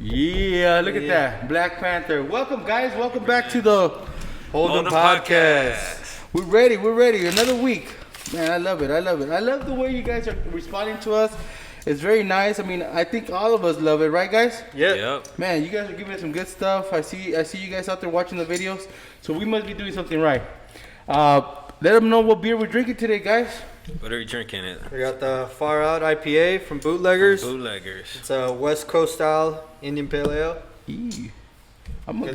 Yeah, look at that. Black Panther. Welcome, guys. Welcome back to the HoldEm Podcast. We're ready. Another week. Man, I love it. I love the way you guys are responding to us. It's very nice. I mean, I think all of us love it, right, guys? Yep. Man, you guys are giving us some good stuff. I see you guys out there watching the videos. So we must be doing something right. Let them know what beer we're drinking today, guys. What are you drinking? We got the Far Out IPA from Bootleggers. It's a West Coast style Indian Pale Ale. Good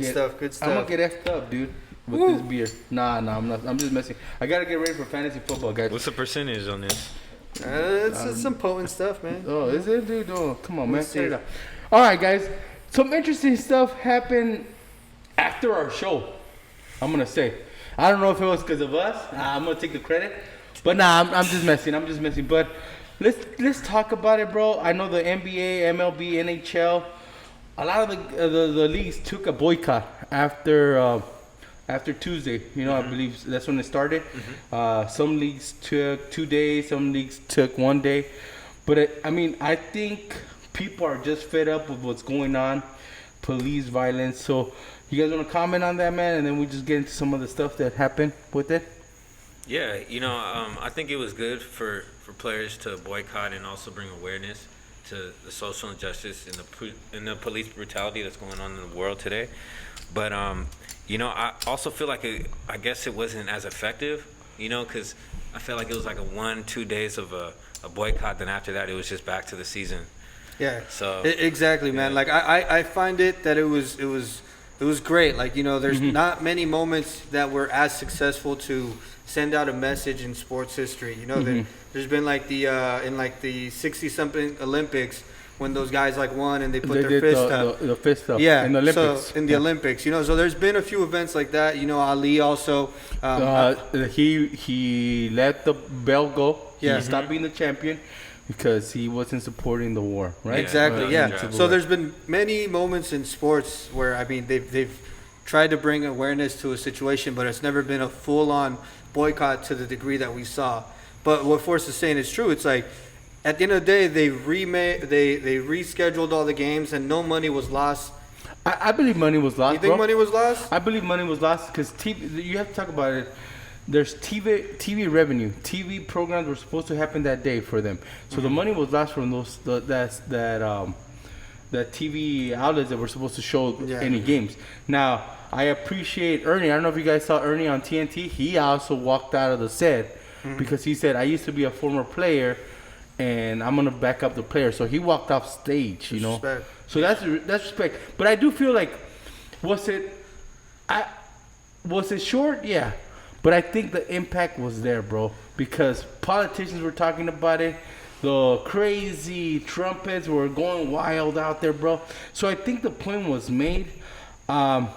Stuff. I'm gonna get effed up, dude, with this beer. Nah, I'm not. I'm just messing. I gotta get ready for fantasy football, guys. What's the percentage on this? It's some potent stuff, man. Oh, is it, dude? Oh, come on, man. Set it up. All right, guys. Some interesting stuff happened after our show. I'm gonna say. I don't know if it was because of us. I'm gonna take the credit. But I'm just messing. But let's talk about it, bro. I know the NBA, MLB, NHL, a lot of the leagues took a boycott after Tuesday. You know, I believe that's when it started. Some leagues took 2 days, some leagues took 1 day. But I think people are just fed up with what's going on, police violence. So you guys want to comment on that, man? And then we just get into some of the stuff that happened with it. Yeah, I think it was good for players to boycott and also bring awareness to the social injustice and the police brutality that's going on in the world today. But I also feel like I guess it wasn't as effective, because I felt like it was like 1-2 days of a boycott. Then after that, it was just back to the season. Yeah. So exactly, man. Like I find it that it was great. Like there's not many moments that were as successful to send out a message in sports history. There's been like the in like the 60-something Olympics when those guys like won and they put their fist up. The fist up. Yeah, in the Olympics. So in the Olympics, so there's been a few events like that. Ali also. He let the belt go. Yeah. He stopped being the champion because he wasn't supporting the war, right? Exactly. Yeah. So there's been many moments in sports where they've tried to bring awareness to a situation, but it's never been a full-on boycott to the degree that we saw. But what Force is saying is true. It's like at the end of the day, they rescheduled all the games and no money was lost. I believe money was lost. You think money was lost? I believe money was lost because you have to talk about it. There's TV revenue. TV programs were supposed to happen that day for them. So the money was lost from those that TV outlets that were supposed to show any games. Now, I appreciate Ernie. I don't know if you guys saw Ernie on TNT. He also walked out of the set because he said, I used to be a former player and I'm going to back up the player. So he walked off stage, Respect. So that's respect. But I do feel like, was it short? Yeah. But I think the impact was there, bro, because politicians were talking about it. The crazy trumpets were going wild out there, bro. So I think the point was made. I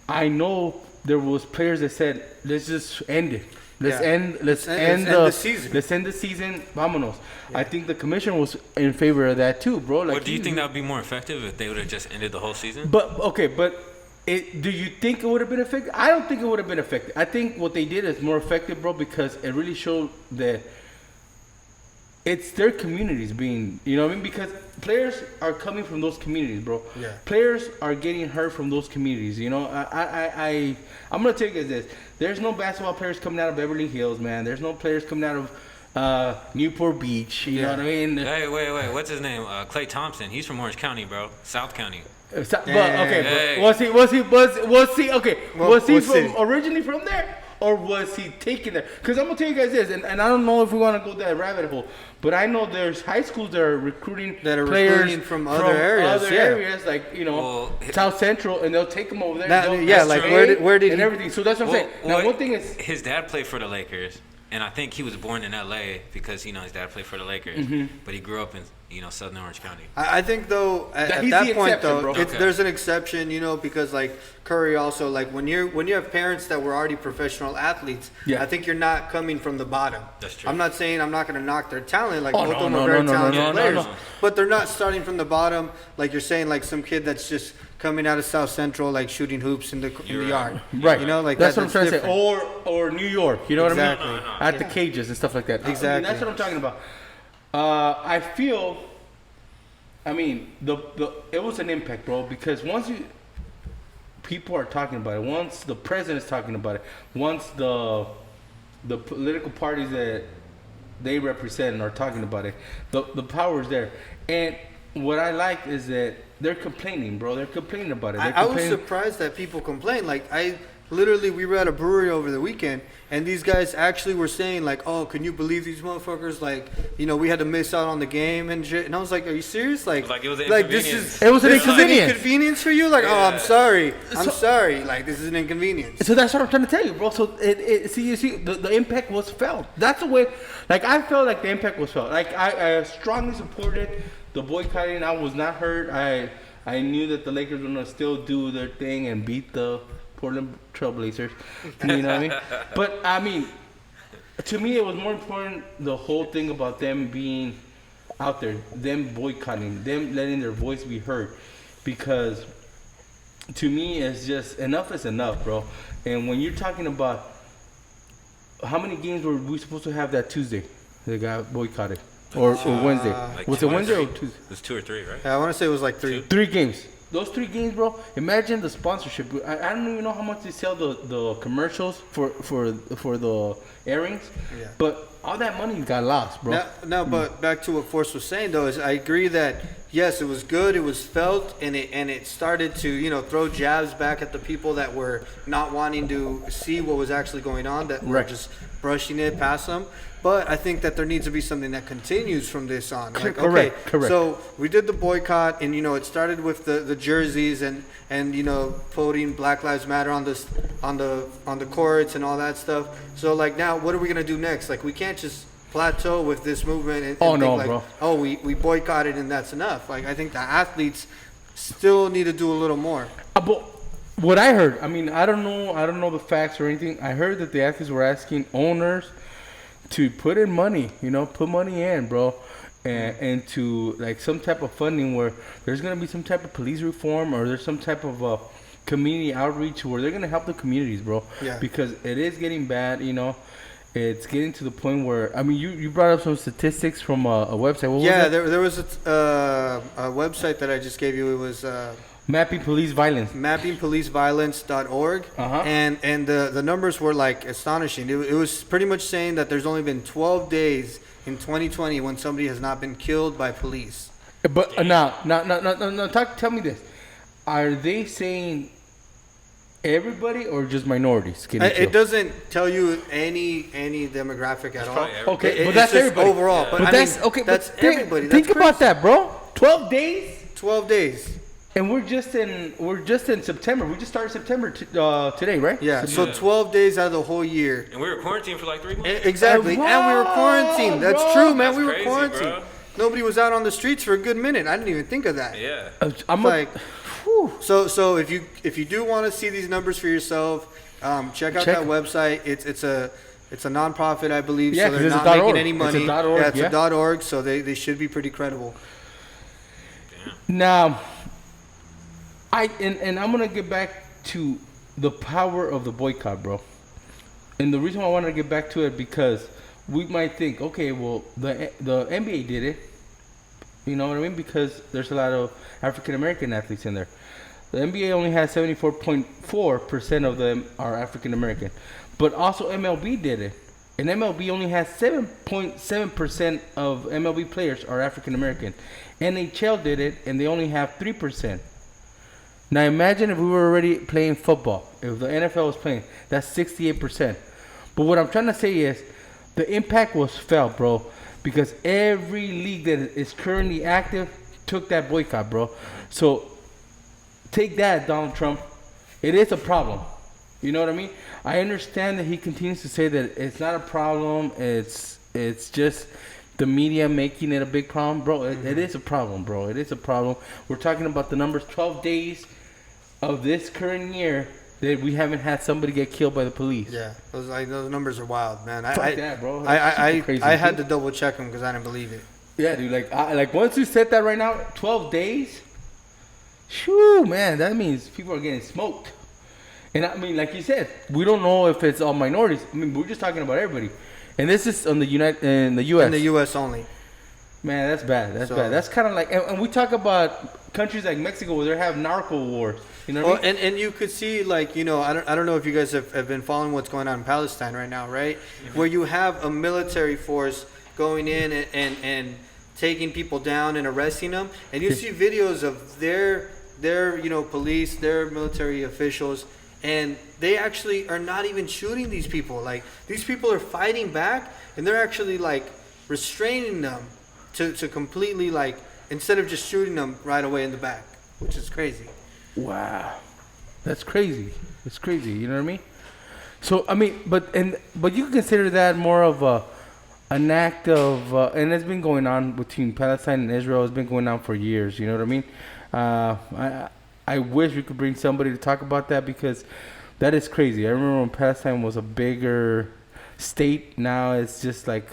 know there was players that said, let's just end it. Let's end the season. Let's end the season. Vámonos. Yeah. I think the commission was in favor of that too, bro. Like, do you think that would be more effective if they would have just ended the whole season? Do you think it would have been effective? I don't think it would have been effective. I think what they did is more effective, bro, because it really showed that it's their communities being, because players are coming from those communities, bro. Yeah. Players are getting hurt from those communities, I'm going to tell you guys this. There's no basketball players coming out of Beverly Hills, man. There's no players coming out of Newport Beach, you know what I mean? Hey, wait. What's his name? Klay Thompson. He's from Orange County, bro. South County. Was he originally from there, or was he taken there? Because I'm gonna tell you guys this, and I don't know if we want to go that rabbit hole, but I know there's high schools that are recruiting players from other areas, like South Central, and they'll take them over there. Where did and everything. So that's what I'm saying. Now, one thing is his dad played for the Lakers. And I think he was born in L.A. because, his dad played for the Lakers. But he grew up in, Southern Orange County. I think, though, at that point, though, there's an exception, because, like, Curry also, like, when you have parents that were already professional athletes, I think you're not coming from the bottom. That's true. I'm not saying I'm not going to knock their talent. Like, both of them are very talented players. But they're not starting from the bottom. Like you're saying, like, some kid that's just coming out of South Central, like, shooting hoops in the yard. Right. Like that's what I'm trying to say. Or New York, you know what I mean? No. At the cages and stuff like that. Exactly. That's what I'm talking about. I feel I mean, it was an impact, bro, because people are talking about it, once the president's talking about it, once the political parties that they represent are talking about it, the power is there. And what I like is that they're complaining, bro. They're complaining about it. I was surprised that people complain. Like, we were at a brewery over the weekend, and these guys actually were saying, like, oh, can you believe these motherfuckers? Like, we had to miss out on the game and shit. And I was like, are you serious? Like it was an inconvenience. It was an This is an inconvenience. inconvenience for you? Like, Yeah. oh, I'm sorry. I'm sorry. Like, this is an inconvenience. So that's what I'm trying to tell you, bro. So you see, the impact was felt. That's the way. Like, I felt like the impact was felt. Like, I strongly supported the boycotting. I was not hurt. I knew that the Lakers were gonna still do their thing and beat the Portland Trailblazers. You know what I mean? But I mean, to me, it was more important the whole thing about them being out there, them boycotting, them letting their voice be heard, because to me, it's just enough is enough, bro. And when you're talking about how many games were we supposed to have that Tuesday that got boycotted? Or Wednesday? Like Was it 2 or Wednesday or 3? Tuesday? It was 2 or 3, right? Yeah, I want to say it was like 3. 3 games. Those 3 games, bro. Imagine the sponsorship. I don't even know how much they sell the commercials for the airings. Yeah. But all that money got lost, bro. No, but back to what Force was saying though, is I agree that yes, it was good, it was felt, and it started to throw jabs back at the people that were not wanting to see what was actually going on, that were Right. just brushing it past them. But I think that there needs to be something that continues from this on. Like, Correct. So we did the boycott, and it started with the jerseys and voting Black Lives Matter on the courts and all that stuff. So like now, what are we gonna do next? Like, we can't just plateau with this movement and think like, bro. oh, we boycotted and that's enough. Like, I think the athletes still need to do a little more. But what I heard, I mean, I don't know the facts or anything. I heard that the athletes were asking owners to put in money, put money in, bro, and to like some type of funding where there's gonna be some type of police reform or there's some type of community outreach where they're gonna help the communities, bro. Yeah. Because it is getting bad, It's getting to the point where, I mean, you brought up some statistics from a website. What was it? There was a website that I just gave you. It was Mapping Police Violence. mappingpoliceviolence.org. Uh-huh. And the numbers were like astonishing. It was pretty much saying that there's only been 12 days in 2020 when somebody has not been killed by police. But tell me this. Are they saying everybody or just minorities getting It killed? doesn't tell you any demographic at all. probably everybody. Okay, but It's that's just everybody. overall. Yeah. But But I that's mean, okay. That's but everybody. Think That's about crazy. that, bro. 12 days, 12 days. and we're just in September. We just started September today, right? Yeah. So 12 days out of the whole year. And we were quarantined for like 3 months. Exactly. Wow, And we were quarantined. That's bro. true, man. That's We were crazy, quarantined. bro. Nobody was out on the streets for a good minute. I didn't even think of that. Yeah. I'm Like, whew. so if you do want to see these numbers for yourself, check out that website. It's a nonprofit, I believe. Yeah, so 'cause they're it's not a making .org. any It's money. a .org, Yeah, it's yeah. a .org. So they should be pretty credible. Now, and I'm gonna get back to the power of the boycott, bro. And the reason why I want to get back to it because we might think, okay, well, the NBA did it. You know what I mean? Because there's a lot of African American athletes in there. The NBA only has 74.4% of them are African American, but also MLB did it. And MLB only has 7.7% of MLB players are African American. NHL did it, and they only have 3%. Now imagine if we were already playing football. If the NFL was playing, that's 68%. But what I'm trying to say is, the impact was felt, bro, because every league that is currently active took that boycott, bro. So take that, Donald Trump. It is a problem. You know what I mean? I understand that he continues to say that it's not a problem. It's just the media making it a big problem, bro. It is a problem, bro. It is a problem. We're talking about the numbers. 12 days of this current year that we haven't had somebody get killed by the police. Yeah, those numbers are wild, man. Fuck that, bro. I That's super crazy, I had dude. to double check them because I didn't believe it. Yeah, dude. Like once you said that right now, 12 days. Shoo, man. That means people are getting smoked. And I mean, like you said, we don't know if it's all minorities. I mean, we're just talking about everybody. And this is on the U.S. In the U.S. only. Man, that's bad. That's bad. That's kind of like, and we talk about countries like Mexico where they have narco wars. You know what I mean? And you could see, like, you know, I don't know if you guys have been following what's going on in Palestine right now, right? Mm-hmm. Where you have a military force going in and taking people down and arresting them, and you see videos of their you know, police, their military officials, and they actually are not even shooting these people. Like, these people are fighting back, and they're actually like restraining them to completely, like, instead of just shooting them right away in the back, which is crazy. Wow, that's crazy. It's crazy. You know what I mean? So I mean, but you can consider that more of an act of, and it's been going on between Palestine and Israel. It's been going on for years. You know what I mean? I wish we could bring somebody to talk about that, because that is crazy. I remember when Palestine was a bigger state. Now it's just like,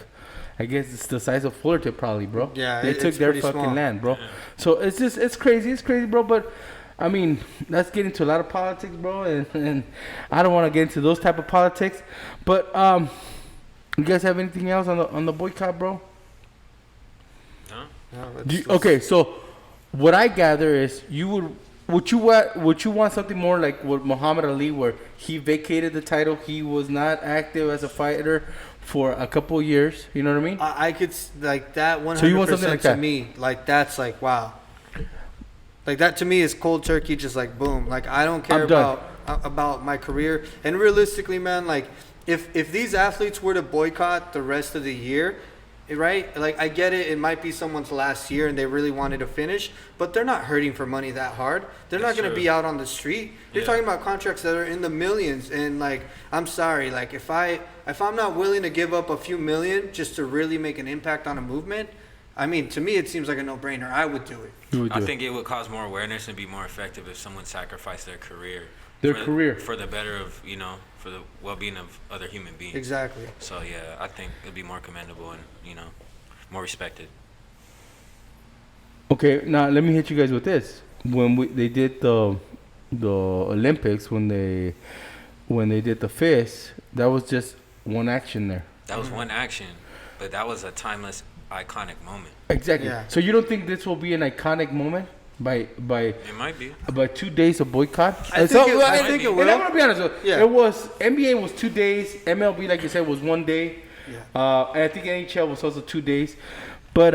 I guess it's the size of Fullerton probably, bro. Yeah, they took their fucking small land, bro. So it's crazy, bro. But I mean, let's get into a lot of politics, bro, and I don't want to get into those type of politics. But you guys have anything else on the boycott, bro? No. Okay, so what I gather is would you want something more like what Muhammad Ali, where he vacated the title, he was not active as a fighter for a couple of years, you know what I mean? I could, like, that 100% so you want something like to that? me, like, that's like, wow. Like, that to me is cold turkey, just like, boom. Like, I don't care about my career. And realistically, man, like, if these athletes were to boycott the rest of the year, right? Like, I get it. It might be someone's last year and they really wanted to finish, but they're not hurting for money that hard. They're not going to be out on the street. You're talking about contracts that are in the millions. And, like, I'm sorry, like, if I'm not willing to give up a few million just to really make an impact on a movement, I mean, to me, it seems like a no-brainer. I would do it. I think it would cause more awareness and be more effective if someone sacrificed their career. For the better of, you know, for the well-being of other human beings. Exactly. So, yeah, I think it'd be more commendable and, you know, more respected. Okay, now let me hit you guys with this. When they did the Olympics, when they did the fist, that was just one action there. That was one action, but that was a timeless, iconic moment. Exactly. Yeah. So you don't think this will be an iconic moment by it might be by 2 days of boycott? I think it will. And I'm gonna be honest with you. Yeah. It was NBA was 2 days. MLB, like you said, was 1 day. Yeah. And I think NHL was also 2 days. But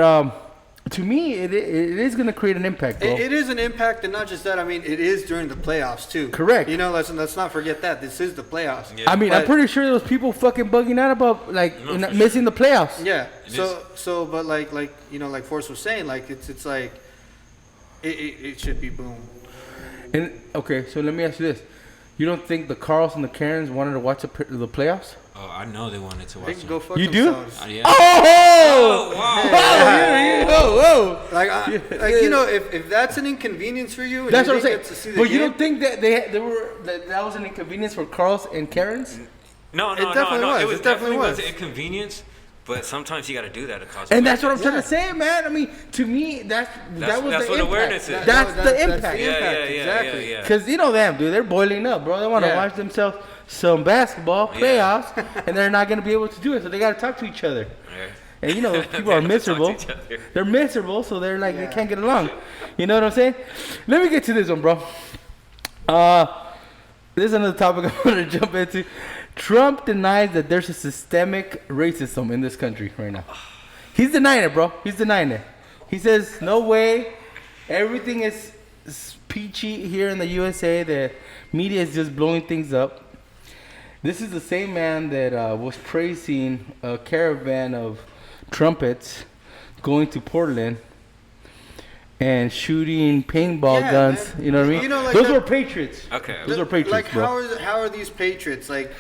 to me, it is going to create an impact, bro. It is an impact, and not just that. I mean, it is during the playoffs, too. Correct. You know, let's not forget that. This is the playoffs. Yeah. I mean, I'm pretty sure there was people fucking bugging out about, like, missing the playoffs. Yeah. So, but, like, you know, like Forrest was saying, like, it's like, it should be boom. And, okay, so let me ask you this. You don't think the Carls and the Karens wanted to watch the playoffs? Oh, I know they wanted to watch them. Go fuck you themselves. Do? Yeah. Oh! Whoa! Like, you know, if that's an inconvenience for you, that's what I'm saying. But you game, don't think that that was an inconvenience for Carls and Karens? No. It definitely was an inconvenience. But sometimes you got to do that to cause. And that's what I'm trying to say, man. I mean, to me, that was the impact. Awareness is. That's the impact. Exactly. Because you know them, dude. They're boiling up, bro. They want to watch themselves some basketball playoffs, and they're not going to be able to do it. So they got to talk to each other. Yeah. And you know, those people are miserable. They're miserable, so they're like they can't get along. You know what I'm saying? Let me get to this one, bro. This is another topic I want to jump into. Trump denies that there's a systemic racism in this country right now. He's denying it, bro. He's denying it. He says, no way. Everything is peachy here in the USA. The media is just blowing things up. This is the same man that was praising a caravan of trumpets going to Portland and shooting paintball guns. Man. You know what I mean? You know, like those were patriots. Okay. Those are patriots, like, bro. How are these patriots? Like,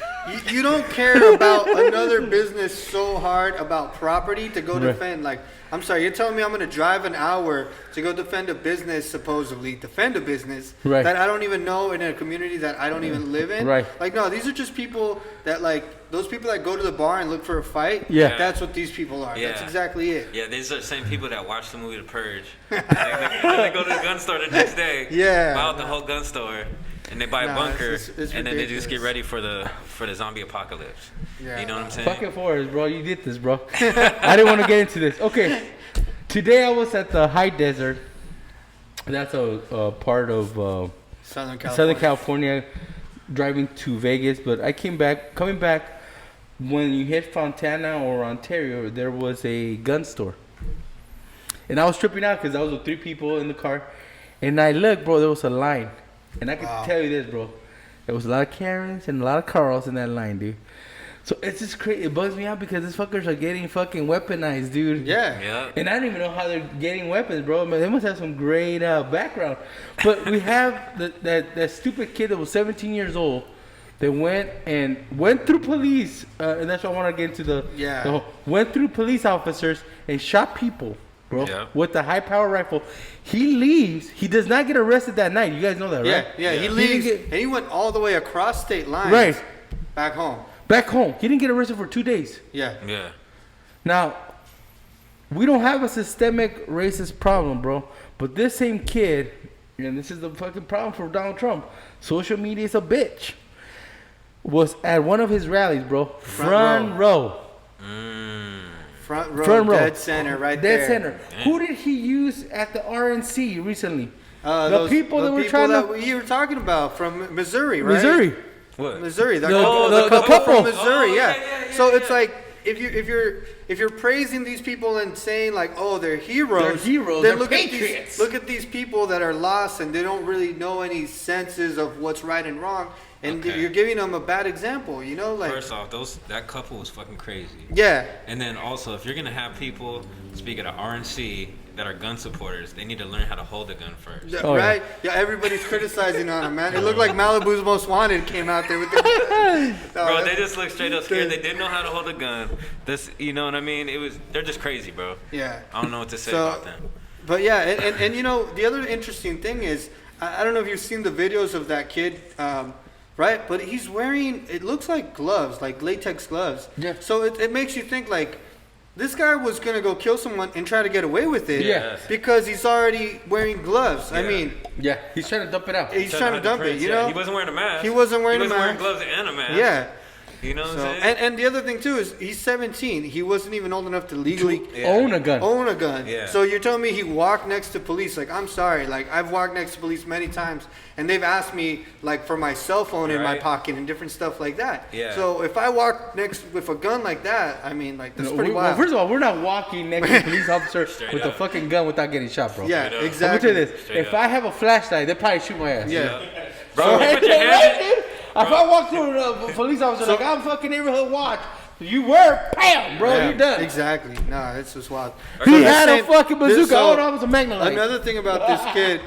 you don't care about another business so hard about property to go defend. Like, I'm sorry, you're telling me I'm going to drive an hour to go defend a business, that I don't even know in a community that I don't even live in? Right. Like, no, these are just people that, like, those people that go to the bar and look for a fight. Yeah. That's what these people are. Yeah. That's exactly it. Yeah, these are the same people that watch the movie The Purge. They go to the gun store the next day. Yeah. Buy out the whole gun store. And they buy a bunker, it's and then they just get ready for the zombie apocalypse. Yeah. You know what I'm saying? Fucking Forrest, bro. You did this, bro. I didn't want to get into this. Okay. Today I was at the high desert. That's a part of Southern California. Southern California, driving to Vegas. But coming back, when you hit Fontana or Ontario, there was a gun store. And I was tripping out because I was with 3 people in the car. And I looked, bro, there was a line. And I can tell you this, bro. There was a lot of Karens and a lot of Carls in that line, dude. So it's just crazy. It bugs me out because these fuckers are getting fucking weaponized, dude. Yeah. And I don't even know how they're getting weapons, bro. Man, they must have some great background. But we have that stupid kid that was 17 years old that went through police, and that's what I want to get into the whole, went through police officers and shot people, bro, with the high-power rifle. He leaves. He does not get arrested that night. You guys know that, right? Yeah. He leaves, and he went all the way across state lines, right, back home. Back home. He didn't get arrested for 2 days. Yeah. Now, we don't have a systemic racist problem, bro. But this same kid, and this is the fucking problem for Donald Trump. Social media is a bitch. Was at one of his rallies, bro. Front row. Front row. Dead center, right there. Dead center. Damn. Who did he use at the RNC recently? The people that were trying to. You were talking about from Missouri, right? Missouri. What? Missouri. The couple from Missouri. So it's like if you're praising these people and saying like, oh, they're heroes. Then they're look patriots. look at these people that are lost and they don't really know any senses of what's right and wrong. And you're giving them a bad example, you know? Like, first off, that couple was fucking crazy. Yeah. And then also, if you're gonna have people speak at an RNC that are gun supporters, they need to learn how to hold a gun first. Yeah, right? Yeah, everybody's criticizing on them, man. It looked like Malibu's Most Wanted came out there with the bro, they just look straight up scared. They didn't know how to hold a gun. You know what I mean? They're just crazy, bro. Yeah. I don't know what to say about them. But yeah, and you know, the other interesting thing is, I don't know if you've seen the videos of that kid, right? But he's wearing, it looks like gloves, like latex gloves. Yeah. So it makes you think like, this guy was going to go kill someone and try to get away with it. Yeah. Because he's already wearing gloves. Yeah. I mean. Yeah, he's trying to dump it out. He's trying to dump it, you know? He wasn't wearing a mask. He wasn't wearing a mask. Wearing gloves and a mask. Yeah. You know what I'm saying? And the other thing too is he's 17. He wasn't even old enough to legally own a gun. Yeah. So you're telling me he walked next to police? Like, I'm sorry. Like, I've walked next to police many times, and they've asked me like for my cell phone in my pocket and different stuff like that. Yeah. So if I walk next with a gun like that, I mean, like, that's pretty wild. Well, first of all, we're not walking next to a police officer with a fucking gun without getting shot, bro. Yeah, Straight exactly. I'm gonna tell you this: if I have a flashlight, they probably shoot my ass. Yeah. Bro, put your hands. If I walk through a police officer like I'm fucking neighborhood watch, you were, bam, bro, you're done. Exactly. No, it's just wild. He had a fucking bazooka. All I was a Magnum. Another thing about this kid,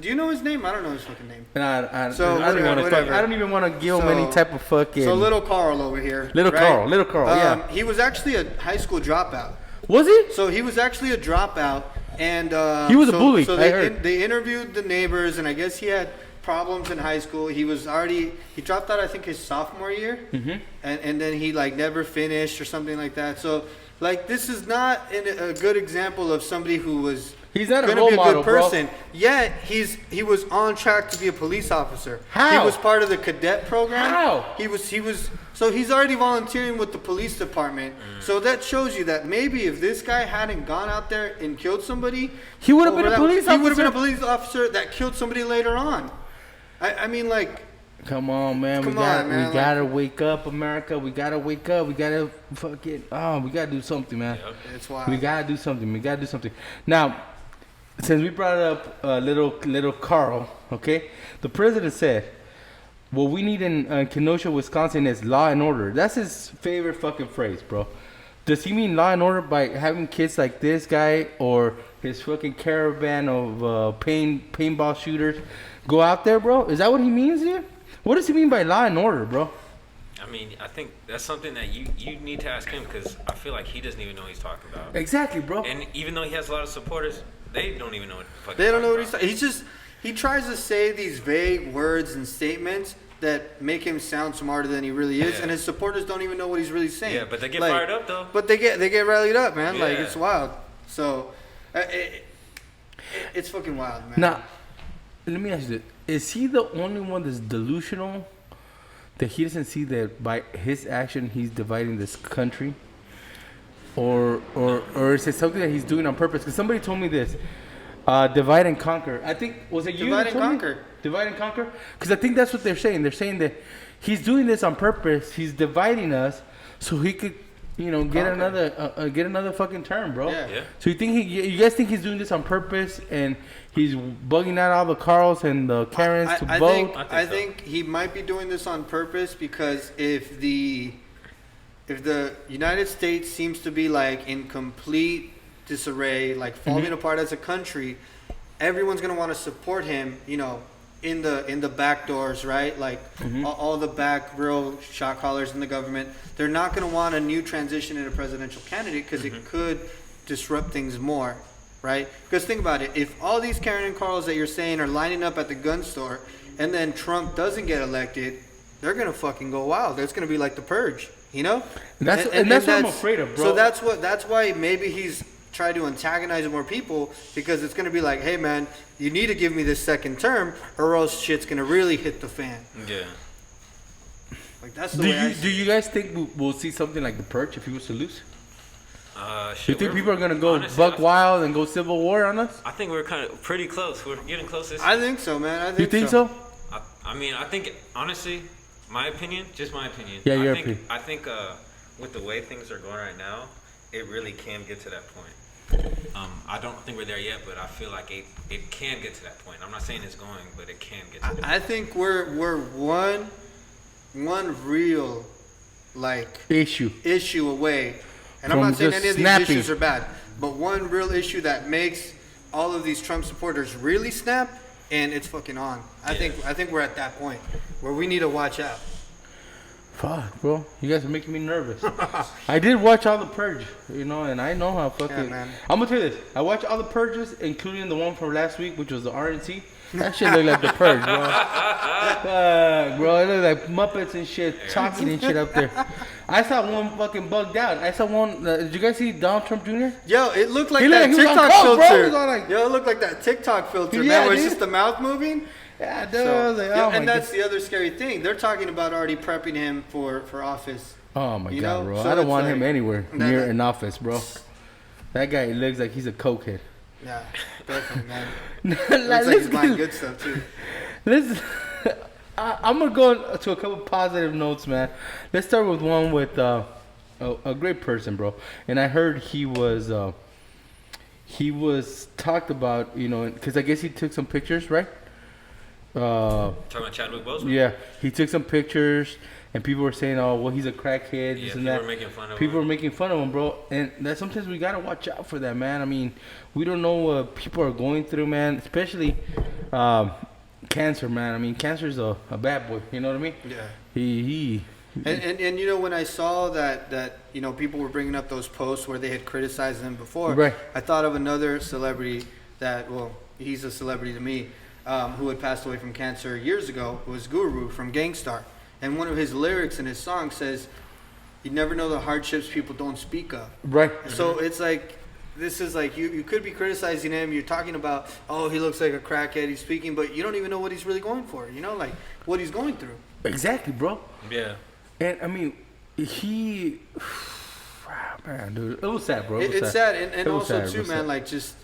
do you know his name? I don't know his fucking name. I don't even want to give him any type of fucking. So little Carl over here. Little Carl, yeah. He was actually a high school dropout. Was he? So he was actually a dropout, and he was a bully. So they interviewed the neighbors, and I guess he had problems in high school. He dropped out, I think, his sophomore year, and then he like never finished or something like that. So like this is not a good example of somebody who was he's not going a role to be a model, good person. Bro. Yet he was on track to be a police officer. How? He was part of the cadet program. How? He was. So he's already volunteering with the police department. So that shows you that maybe if this guy hadn't gone out there and killed somebody, he would have been a police officer. He would have been a police officer that killed somebody later on. I mean, like, come on, man. We gotta wake up, America. We gotta wake up. We gotta fucking. We gotta do something, man. It's wild. We gotta do something. Now, since we brought up little Carl, okay, the president said, what we need in Kenosha, Wisconsin is law and order. That's his favorite fucking phrase, bro. Does he mean law and order by having kids like this guy or his fucking caravan of paintball shooters go out there, bro? Is that what he means here? What does he mean by law and order, bro? I mean, I think that's something that you need to ask him because I feel like he doesn't even know what he's talking about. Exactly, bro. And even though he has a lot of supporters, they don't even know what the fuck they don't know what he's talking. He tries to say these vague words and statements that make him sound smarter than he really is, and his supporters don't even know what he's really saying. Yeah, but they get fired up though. But they get rallied up, man. Yeah. Like it's wild. So it's fucking wild, man. Now, let me ask you this: is he the only one that's delusional that he doesn't see that by his action he's dividing this country? or is it something that he's doing on purpose? Because somebody told me this. Divide and conquer. I think, was it you? Divide and conquer. Divide and conquer? Because I think that's what they're saying. They're saying that he's doing this on purpose. He's dividing us so he could, get another fucking term, bro. Yeah. So you guys think he's doing this on purpose and he's bugging out all the Carls and the Karens to vote? I think he might be doing this on purpose because if the United States seems to be like in complete disarray, like falling apart as a country, everyone's gonna want to support him, in the back doors, right? Like all the back real shot callers in the government. They're not gonna want a new transition in a presidential candidate because it could disrupt things more, right? Because think about it, if all these Karen and Carls that you're saying are lining up at the gun store and then Trump doesn't get elected, they're gonna fucking go wild. It's gonna be like the Purge, And that's what I'm afraid of, bro. So that's why maybe he's try to antagonize more people, because it's going to be like, hey man, you need to give me this second term or else shit's going to really hit the fan. Yeah. Like that's the way do you guys think we'll see something like the Purge if he was to lose? Shit, Do you think people are going to go buck wild and go civil war on us? I think we're kind of pretty close. We're getting close this year. I think so, man. You think so? I think, honestly, my opinion, just my opinion. Yeah, your opinion. I think with the way things are going right now, it really can get to that point. I don't think we're there yet, but I feel like it can get to that point. I'm not saying it's going, but it can get to that point. I think we're one real issue away. And I'm not saying any of these issues are bad, but one real issue that makes all of these Trump supporters really snap, and it's fucking on. I think we're at that point where we need to watch out. Fuck, bro. You guys are making me nervous. I did watch all the Purge, and I know how fucking... man. I'm going to tell you this. I watched all the Purges, including the one from last week, which was the RNC. That shit looked like the Purge, bro. Fuck, bro. It looked like Muppets and shit, talking and shit up there. I saw one fucking bugged out. I saw one... did you guys see Donald Trump Jr.? Yo, it looked like that TikTok filter. Yo, it looked like that TikTok filter, man, where it's just the mouth moving. Yeah, dude. And that's the other scary thing. They're talking about already prepping him for office. Oh my god, bro! So I don't want him anywhere near an office, bro. That guy looks like he's a cokehead. Yeah, definitely, man. Looks like he's buying good stuff too. I'm gonna go to a couple positive notes, man. Let's start with one with a great person, bro. And I heard he was talked about, because I guess he took some pictures, right? Talking about Chadwick Boseman? Yeah, he took some pictures, and people were saying, "Oh, well, he's a crackhead." Yeah, this and that. People were making fun of him, bro. And that sometimes we gotta watch out for that, man. I mean, we don't know what people are going through, man. Especially cancer, man. I mean, cancer's a bad boy. You know what I mean? Yeah. He. And when I saw that people were bringing up those posts where they had criticized him before, right. I thought of another celebrity he's a celebrity to me. Who had passed away from cancer years ago, was Guru from Gangstar. And one of his lyrics in his song says, "You never know the hardships people don't speak of." Right. So it's like, this is like, you could be criticizing him. You're talking about, oh, he looks like a crackhead, he's speaking, but you don't even know what he's really going for, like what he's going through. Exactly, bro. Yeah. And I mean, man, dude, it was sad, bro. It's sad. And also, sad, too, man, like just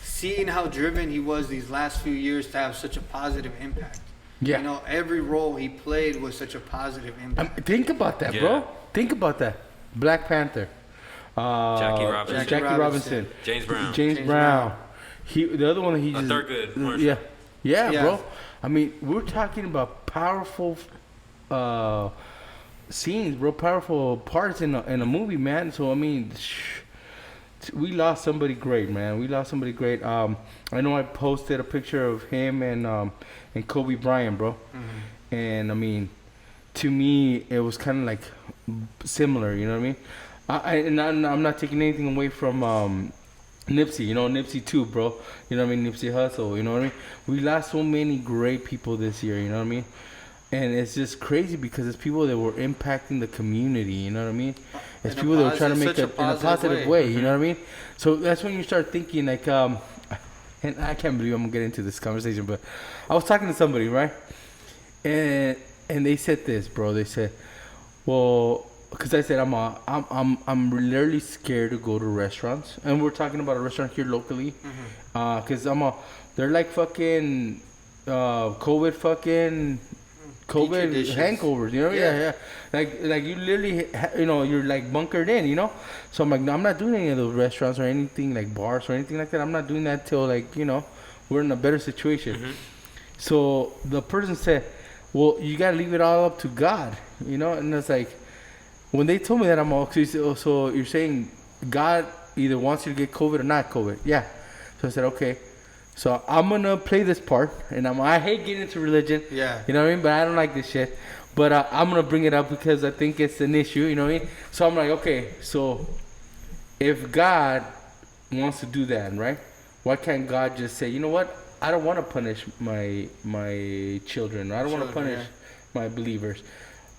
seeing how driven he was these last few years to have such a positive impact. Yeah. Every role he played was such a positive impact. Think about that, bro. Think about that. Black Panther. Jackie Robinson. James Brown. The other one he just... Thurgood Marshall. Yeah, bro. I mean, we're talking about powerful scenes, bro. Powerful parts in a movie, man. So, I mean... We lost somebody great, man. I know I posted a picture of him and Kobe Bryant, bro. Mm-hmm. And I mean, to me, it was kind of like similar. You know what I mean? I'm not taking anything away from Nipsey. Nipsey too, bro. You know what I mean? Nipsey Hussle. You know what I mean? We lost so many great people this year. You know what I mean? And it's just crazy because it's people that were impacting the community, you know what I mean? It's people that were trying to make it in a positive way, you know what I mean? So that's when you start thinking like, and I can't believe I'm gonna get into this conversation, but I was talking to somebody, right? And they said this, bro. They said, well, because I said I'm literally scared to go to restaurants, and we're talking about a restaurant here locally, because they're like fucking COVID hangovers, you know? Yeah. Like you literally, you're like bunkered in, you know? So I'm like, no, I'm not doing any of those restaurants or anything like bars or anything like that. I'm not doing that till like, we're in a better situation. So the person said, well, you got to leave it all up to God, And it's like, when they told me that, I'm all, so you're saying God either wants you to get COVID or not COVID. Yeah. So I said, okay. So I'm going to play this part, and I hate getting into religion. Yeah. You know what I mean? But I don't like this shit. But I'm going to bring it up because I think it's an issue, you know what I mean? So I'm like, okay, so if God wants to do that, right? Why can't God just say, you know what? I don't want to punish my children. I don't want to punish my believers.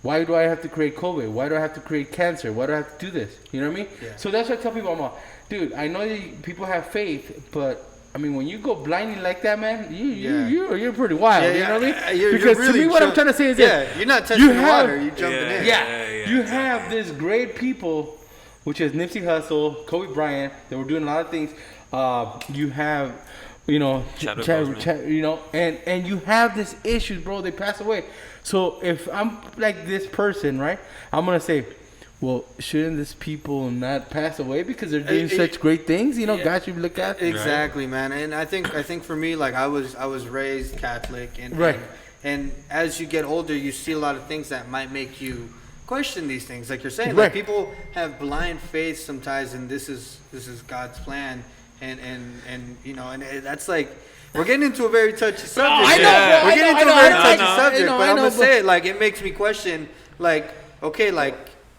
Why do I have to create COVID? Why do I have to create cancer? Why do I have to do this? You know what I mean? Yeah. So that's what I tell people, I'm like, dude, I know that people have faith, but I mean, when you go blindly like that, man, you're pretty wild. You know what I mean? Because really to me, what I'm trying to say is that you're not touching the water, you're jumping in. You have this great people, which is Nipsey Hussle, Kobe Bryant, that were doing a lot of things. You have, Chadwick Boseman. and you have this issues, bro. They pass away. So if I'm like this person, right, I'm gonna say, well, shouldn't these people not pass away because they're doing such great things? God should look at exactly, man. And I think for me, like I was raised Catholic, and as you get older, you see a lot of things that might make you question these things. Like you're saying, like people have blind faith sometimes, and this is God's plan, and that's like. We're getting into a very touchy subject. I know, we're getting into a very touchy subject, but I'm gonna say it. Like it makes me question. Like, okay, like.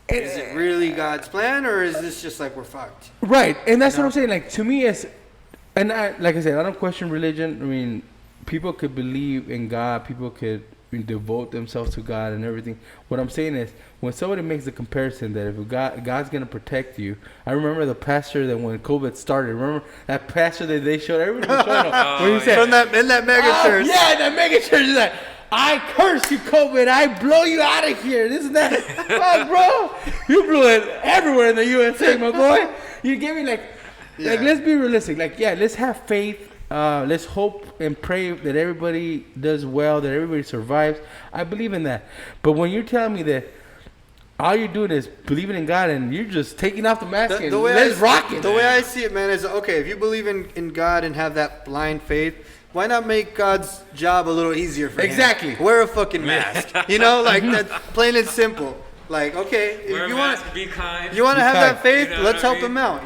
Is it really God's plan, or is this just like we're fucked? Right, and that's what I'm saying. Like to me, like I said, I don't question religion. I mean, people could believe in God. People could devote themselves to God and everything. What I'm saying is, when somebody makes the comparison that if God's gonna protect you, I remember the pastor that when COVID started. Remember that pastor that they showed everybody was showing up. When he said, in that mega church. Yeah, that mega church is like. I curse you, COVID. I blow you out of here. This and that. Fuck, bro. You blew it everywhere in the USA, my boy. You give me like, let's be realistic. Like, let's have faith. Let's hope and pray that everybody does well, that everybody survives. I believe in that. But when you're telling me that all you're doing is believing in God and you're just taking off the mask and let's rock it. The way I see it, man, is okay, if you believe in God and have that blind faith, why not make God's job a little easier for him? Exactly. Wear a fucking mask. Like that's plain and simple. Like, okay, if you want to be kind, you want to have that faith, let's help him out.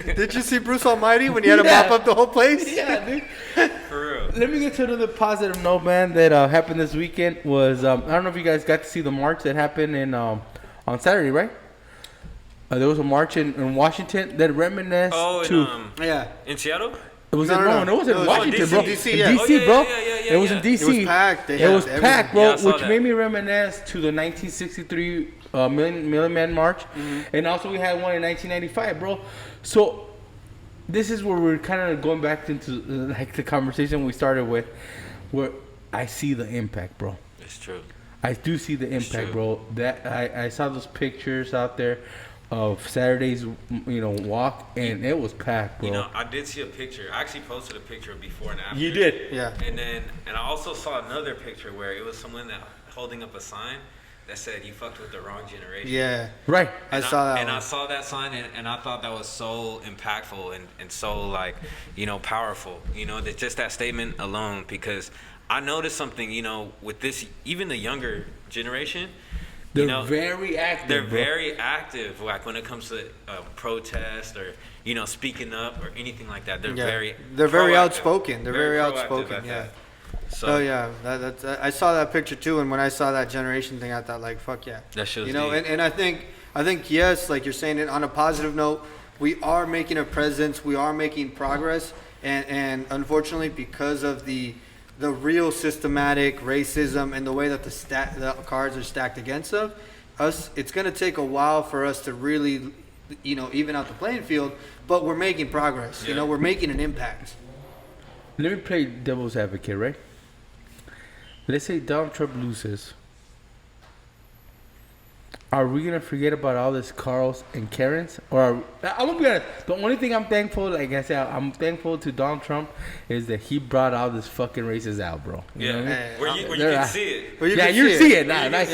Did you see Bruce Almighty when he had to mop up the whole place? Yeah, dude. For real. Let me get to another positive note, man, that happened this weekend. Was I don't know if you guys got to see the march that happened on Saturday, right? There was a march in Washington that reminisced in Seattle. It was it wasn't in Washington, bro. DC, in DC, bro. It was in DC. It was packed. It was packed, bro, which made me reminisce to the 1963 Million Man March, and also we had one in 1995, bro. So this is where we're kind of going back into like the conversation we started with, where I see the impact, bro. It's true. I do see the impact, bro. That I saw those pictures out there of Saturday's, walk, and it was packed, bro. I did see a picture. I actually posted a picture before and after. You did? Yeah. And I also saw another picture where it was someone that holding up a sign that said, "You fucked with the wrong generation." Yeah. Right. I saw that. And I saw that sign, and I thought that was so impactful and so powerful. That just that statement alone, because I noticed something. With this, even the younger generation. They're very active. They're very active, like when it comes to protest or speaking up or anything like that. They're very outspoken. They're very outspoken. Yeah. So that's I saw that picture too, and when I saw that generation thing, I thought like, fuck yeah. That shows. And I think yes, like you're saying it on a positive note, we are making a presence, we are making progress, and unfortunately because of the real systematic racism and the way that the cards are stacked against us, it's going to take a while for us to really, even out the playing field, but we're making progress. We're making an impact. Let me play devil's advocate, right? Let's say Donald Trump loses. are we gonna forget about all this Carls and Karens? Or I'm gonna be honest. The only thing I'm thankful, like I said, I'm thankful to Donald Trump is that he brought all this fucking races out, bro. You know what I mean? Where you can see it. Yeah, you see it. Nah, nice.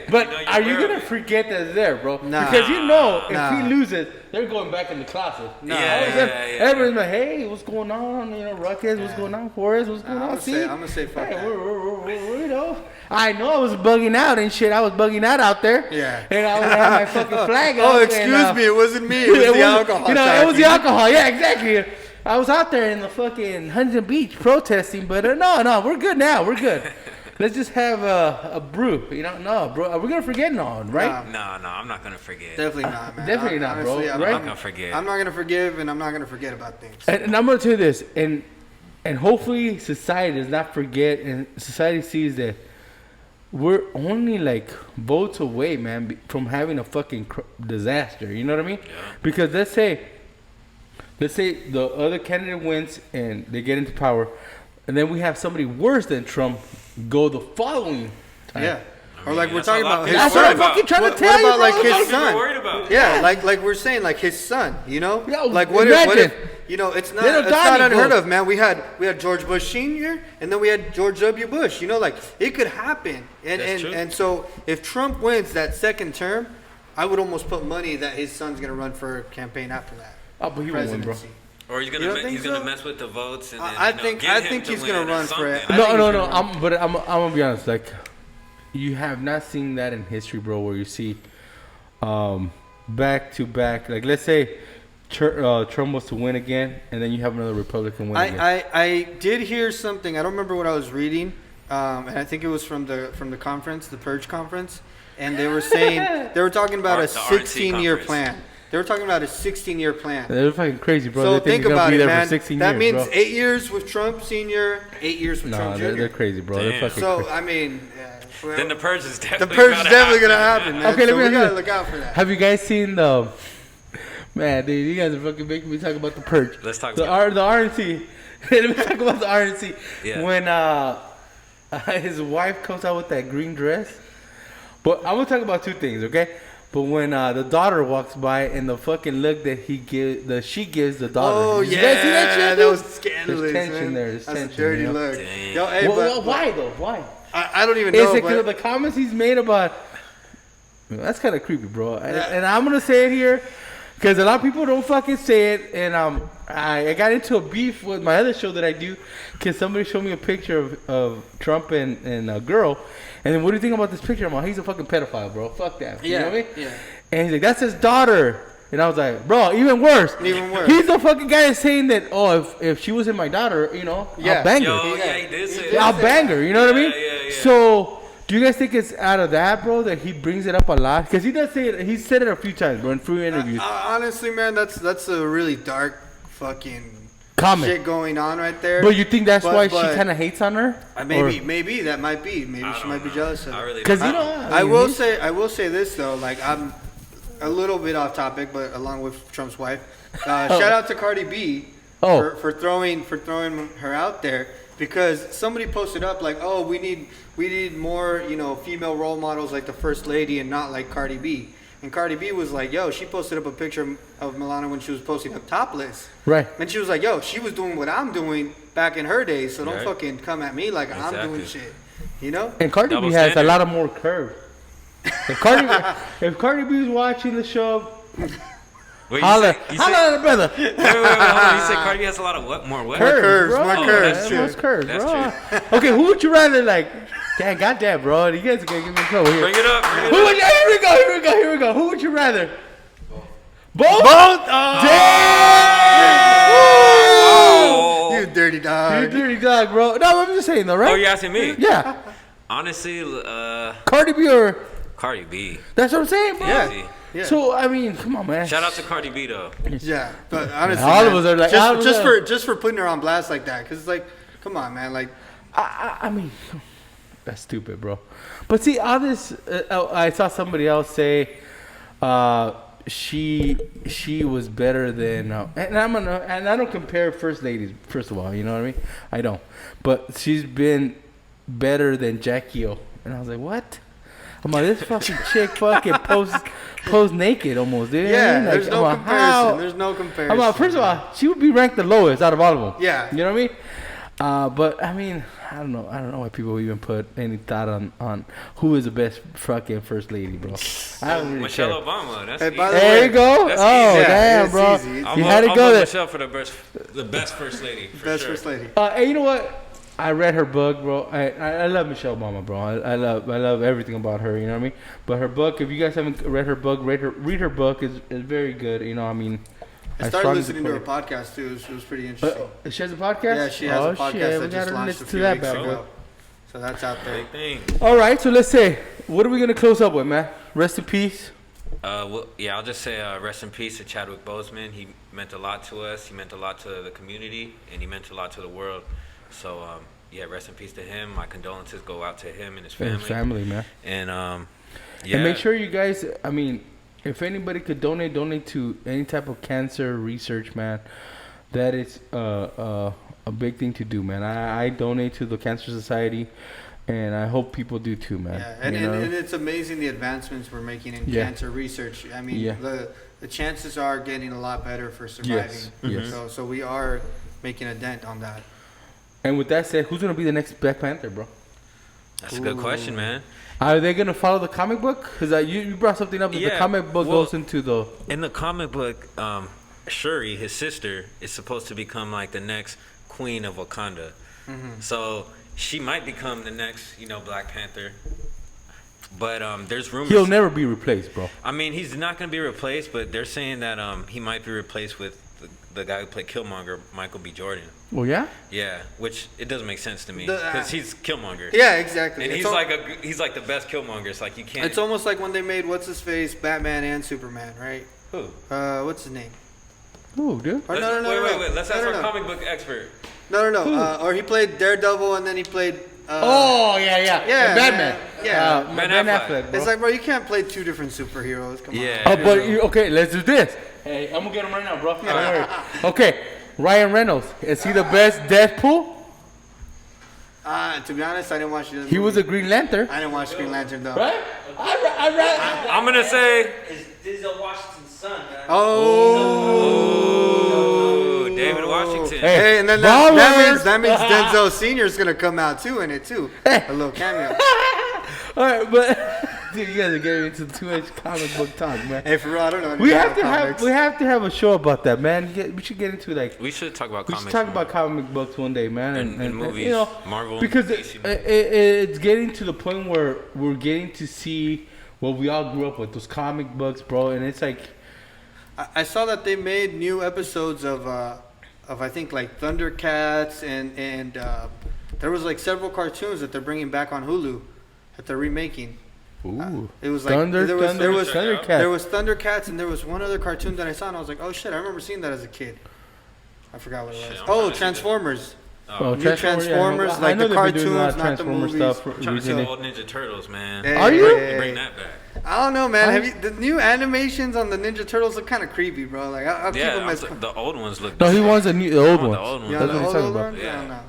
But are you gonna forget that it's there, bro? Nah. Because you know, if he loses, they're going back in the closet. Nah. Everyone's like, hey, what's going on? You know, ROKus, what's going on? Forrest, what's going on? I'm gonna say fuck that. You know, I know I was bugging out and shit. I was bugging out there. Yeah. And I would have my fucking flag up. Oh, excuse me, it wasn't me. It was the alcohol. You know, it was the alcohol. Yeah, exactly. I was out there in the fucking Huntington Beach protesting, but no, we're good now. We're good. Let's just have a brew. You know, no, bro. We're gonna forget on, right? No, I'm not gonna forget. Definitely not, man. Definitely not, honestly, bro. I'm Right? not gonna forget. I'm not gonna forgive, and I'm not gonna forget about things. And I'm gonna tell you this, and hopefully society does not forget, and society sees that we're only like votes away, man, from having a fucking disaster. You know what I mean? Yeah. Because let's say the other candidate wins and they get into power, and then we have somebody worse than Trump go the following time. Yeah. Or like we're that's talking a lot about of his That's people what I'm son. fucking trying to What tell you, about bro. like his That's what son? people worried about. Yeah, like we're saying, like his son. You know, Yeah, like what if imagine. you know it's not Little it's not Donnie unheard goes. of, man. We had George Bush Senior, and then we had George W. Bush. You know, like it could happen. That's true. And so if Trump wins that second term, I would almost put money that his son's gonna run for a campaign after that. Oh, but he won't win, bro. Presidency. Or he's You don't think gonna so? mess with the votes and then, I think he's gonna run for it. I think No. he's gonna But I'm gonna be honest. Like, you have not seen that in history, bro. Where you see, back to back. Like, let's say Trump was to win again, and then you have another Republican win again. I did hear something. I don't remember what I was reading, and I think it was from the conference, the Purge conference, and they were saying they were talking about a The RNC 16-year conference. plan. They were talking about a 16-year plan. They're fucking crazy, bro. So They think think he's gonna about be it, there man. for 16 That years, means bro. 8 years with Trump Senior, 8 years with No, Trump they're Junior. crazy, bro. Damn. They're fucking So crazy. I mean, well, Then the purge is the definitely purge is definitely gonna happen, man. Okay, so let me we gotta ask you- look out for that. Have you guys seen the? Man, dude, you guys are fucking making me talk about the purge. Let's talk the about the RNC. Let me talk about the RNC. Yeah. When his wife comes out with that green dress. But I'm gonna talk about two things, okay? But when the daughter walks by and the fucking look that she gives the daughter. Oh You yeah, guys see that shit, that dude? was scandalous. There's tension man. there. There's That's tension, a dirty you know? look. Damn. Yo, hey, Well, why though? Why? I don't even Is know. it because of But the comments he's made about? That's kind of creepy, bro. And I'm gonna say it here because a lot of people don't fucking say it. And I got into a beef with my other show that I do because somebody showed me a picture of Trump and a girl. And then what do you think about this picture? I'm like, he's a fucking pedophile, bro. Fuck that. You know what I mean? yeah. And he's like, that's his daughter. And I was like, bro, even worse. Even worse. He's the fucking guy that's saying that, oh, if she wasn't my daughter, you know, Yeah. I'll bang her. Yo, yeah, he did say I'll that. bang her. You know what I mean? Yeah. So, do you guys think it's out of that, bro, that he brings it up a lot? Because he does say it. He said it a few times, bro, in few interviews. Honestly, man, that's a really dark fucking Comment. shit going on right there. But you think that's But- why but- she kind of hates on her? maybe that might be. Maybe I she don't might be know. jealous of I it. really Because don't you know. know, I will say this though. Like I'm a little bit off topic, but along with Trump's wife, shout out to Cardi B for throwing her out there because somebody posted up like, oh, we need more female role models like the First Lady and not like Cardi B. And Cardi B was like, yo, she posted up a picture of Milana when she was posting up topless. Right. And she was like, yo, she was doing what I'm doing back in her days, so don't Right. fucking come at me like I'm Exactly. doing shit. You know? And Cardi Double B has a standard. lot of more curve. If Cardi B is watching the show, Wait, you holla said, at the brother. wait, hold on. You said Cardi B has a lot of what? More what? Curves, bro. more Oh, curves. that's too. true. Most curves, That's bro. Okay, who would you rather like? Damn, goddamn, bro. You guys are gonna get me in trouble here. Bring it up. Who would you, here we go. Who would you rather? Both? Both? Oh. You dirty You dog. dirty dog, bro. No, I'm just saying though, right? Oh, you're asking me? Yeah. Honestly, Cardi B or Cardi B. that's what I'm saying, bro. Yeah. Easy. Yeah. So I mean, come on, man. Shout out to Cardi B though. Yeah, but honestly, All of man, us are like- all of us are- just for putting her on blast like that, because it's like, come on, man, like, I mean, that's stupid, bro. But see, all this, I saw somebody else say, she was better than, and I don't compare first ladies. First of all, you know what I mean? I don't. But she's been better than Jackie O. And I was like, what? I'm like, this fucking chick fucking pose naked almost, dude. Yeah, Like, there's no comparison. There's no comparison. I'm like, first of all, she would be ranked the lowest out of all of them. Yeah. You know what I mean? But I mean, I don't know why people even put any thought on who is the best fucking first lady, bro. I don't really Michelle care. Obama. That's Hey, easy. by the There way, you go. That's Oh, easy. damn, it's bro. easy. You had to I'll go vote there. Michelle for the best first lady. For best sure. first lady. Hey, you know what? I read her book, bro. I love Michelle Obama, bro. I love everything about her. You know what I mean? But her book, if you guys haven't read her book, read her book is very good. You know, I mean. I started listening to her podcast too. It was pretty interesting. She has a podcast? Yeah, she has a podcast shit. We that just gotta launched a listen few to that weeks bad ago. boy. So that's out there. Big thing. All right, so let's say, what are we gonna close up with, man? Rest in peace. Well, yeah, I'll just say rest in peace to Chadwick Boseman. He meant a lot to us. He meant a lot to the community, and he meant a lot to the world. So, yeah, rest in peace to him. My condolences go out to him and his family. His family, man. And yeah. And make sure you guys, I mean, if anybody could donate to any type of cancer research, man. That is a big thing to do, man. I donate to the Cancer Society, and I hope people do too, man. Yeah, and it's amazing the advancements we're making in cancer research. I mean, the chances are getting a lot better for surviving. Yes. So we are making a dent on that. And with that said, who's gonna be the next Black Panther, bro? That's a good question, man. Are they gonna follow the comic book? Because you brought something up that the comic book goes into the. In the comic book, Shuri, his sister, is supposed to become like the next queen of Wakanda. So she might become the next, Black Panther. But there's rumors. He'll never be replaced, bro. I mean, he's not going to be replaced, but they're saying that he might be replaced with the guy who played Killmonger, Michael B. Jordan. Well, yeah. Yeah, which it doesn't make sense to me because he's Killmonger. Yeah, exactly. And he's like the best Killmonger. It's like you can't. It's almost like when they made what's his face Batman and Superman, right? Who? What's his name? Who, dude? Or no. Wait. Let's ask our comic book expert. No. Or he played Daredevil and then he played. Yeah. Batman. Ben Affleck. It's like, bro, you can't play two different superheroes. Come on. Okay, let's do this. Hey, I'm gonna get him right now, bro. Don't worry. Okay, Ryan Reynolds. Is he the best Deadpool? To be honest, I didn't watch it. He was a Green Lantern. I didn't watch Green Lantern though. Right? I'm gonna say. Is Denzel Washington's son, man. Oh, David Washington. Hey, and then that means Denzel Senior is gonna come out too in it too. A little cameo. All right, but dude, you guys are getting into too much comic book talk, man. Hey, for real, I don't know. We have to have a show about that, man. We should get into We should talk about we comics. should talk about comic books one day, man, and movies, Marvel, because DC. it's getting to the point where we're getting to see what we all grew up with, those comic books, bro, and it's like. I saw that they made new episodes of I think like Thundercats and there was like several cartoons that they're bringing back on Hulu that they're remaking. Ooh. It was like there was Thundercats and there was one other cartoon that I saw and I was like, oh shit, I remember seeing that as a kid. I forgot what it was. Transformers. New Transformers, like the cartoons, not the movies. Stuff I'm trying to see the old Ninja Turtles, man. Are you? Bring that back. I don't know, man. The new animations on the Ninja Turtles look kind of creepy, bro. Like I'll keep them as the old ones look. No, he wants the old ones. The old ones. Yeah, That's what he's talking about. ones? Yeah. I don't know.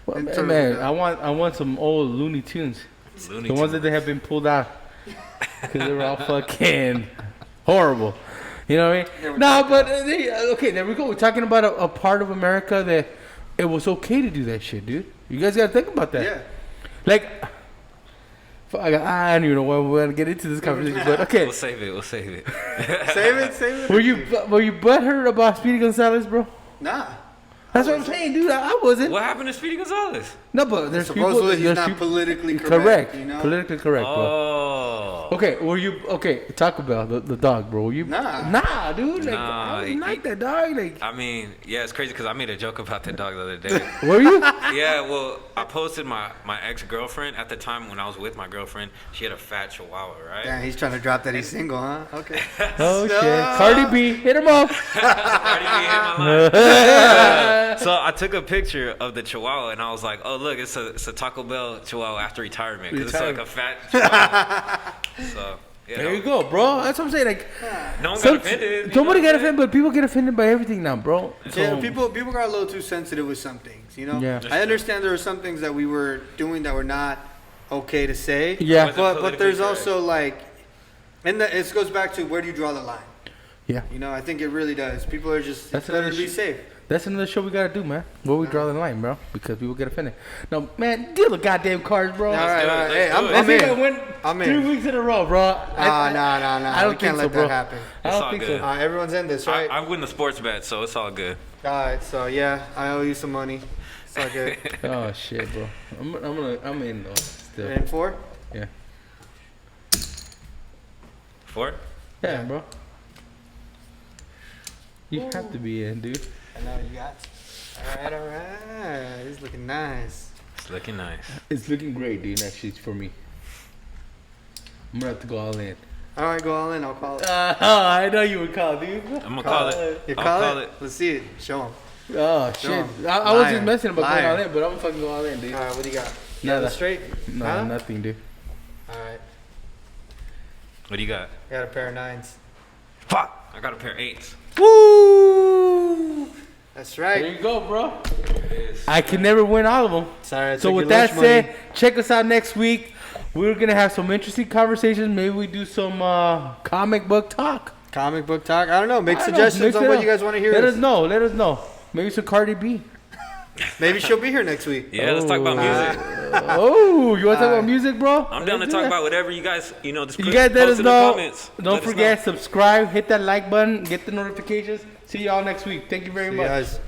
Well, In terms man, of that. I want some old Looney Tunes. The ones that they have been pulled out because they were all fucking horrible. You know what I mean? No, but okay, there we go. We're talking about a part of America that it was okay to do that shit, dude. You guys gotta think about that. Yeah. Like, I don't even know why we're gonna get into this conversation, but okay. We'll save it. Save it. Were you butthurt about Speedy Gonzalez, bro? Nah. That's what I'm saying, dude. I wasn't. What happened to Speedy Gonzalez? No, but there's Supposedly people. he's not politically correct. You know? Politically correct, bro. Oh. Okay, were you Taco Bell, the dog, bro? Were you? Nah, dude. Like, Nah, I didn't like that dog. Like, I mean, yeah, it's crazy because I made a joke about that dog the other day. were you? Yeah, well, I posted my ex-girlfriend at the time when I was with my girlfriend. She had a fat chihuahua, right? Damn, he's trying to drop that he's single, huh? Okay. Oh shit, Cardi B, hit him up. Cardi B hit my line. So I took a picture of the chihuahua and I was like, "Oh look, it's a Taco Bell chihuahua after retirement because it's like a fat chihuahua." So There you go, bro. That's what I'm saying. Like, no one got offended. Nobody got offended, but people get offended by everything now, bro. Yeah, people got a little too sensitive with some things, you know? Yeah. I understand there were some things that we were doing that were not okay to say. Yeah. But there's also like, and it goes back to where do you draw the line? Yeah. You know, I think it really does. People are just That's better another to be sh- safe. That's another show we gotta do, man. Where we draw the line, bro, because people get offended. No, man, deal the goddamn cards, bro. All right, do it. all right. Let's Hey, do I'm, it. I I'm think I in. went I'm 3 in. weeks in a row, bro. No, I don't we can't think so, let bro. that happen. I It's don't all think good. so. Everyone's in this, right? I win the sports bet, so it's all good. All right, so yeah, I owe you some money. It's all good. Oh shit, bro. I'm in though. Still. You're in 4? Yeah. 4? Yeah, bro. You have to be in, dude. I know you got. All right. He's looking nice. It's looking nice. It's looking great, dude. Actually, for me. I'm gonna have to go all in. All right, go all in. I'll call it. I know you would call, dude. I'm gonna call it. You I'll call it? Let's see it. Show him. Oh Show shit! 'em. I was Liar. just messing about going Liar. all in, but I'm gonna fucking go all in, dude. All right, what do you got? Nada. Got it straight? No, Huh? nothing, dude. All right. What do you got? Got a pair of 9s. Fuck! I got a pair of 8s. Woo! That's There right. you go, bro. I can never win all of them. Sorry, I So took with your that lunch said, money. check us out next week. We're gonna have some interesting conversations. Maybe we do some comic book talk. Comic book talk. I don't know. Make I don't know, suggestions mix on it what up. you guys want to hear. Let us know. Let us know. Maybe some Cardi B. Maybe she'll be here next week. Yeah, let's talk about music. Oh, you want to talk about music, bro? I'm down to Let's do talk that. about whatever you guys, just You put, guys let post us in the know. comments. Don't Let us forget, know. subscribe, hit that like button, get the notifications. See y'all next week. Thank you very See you much. guys.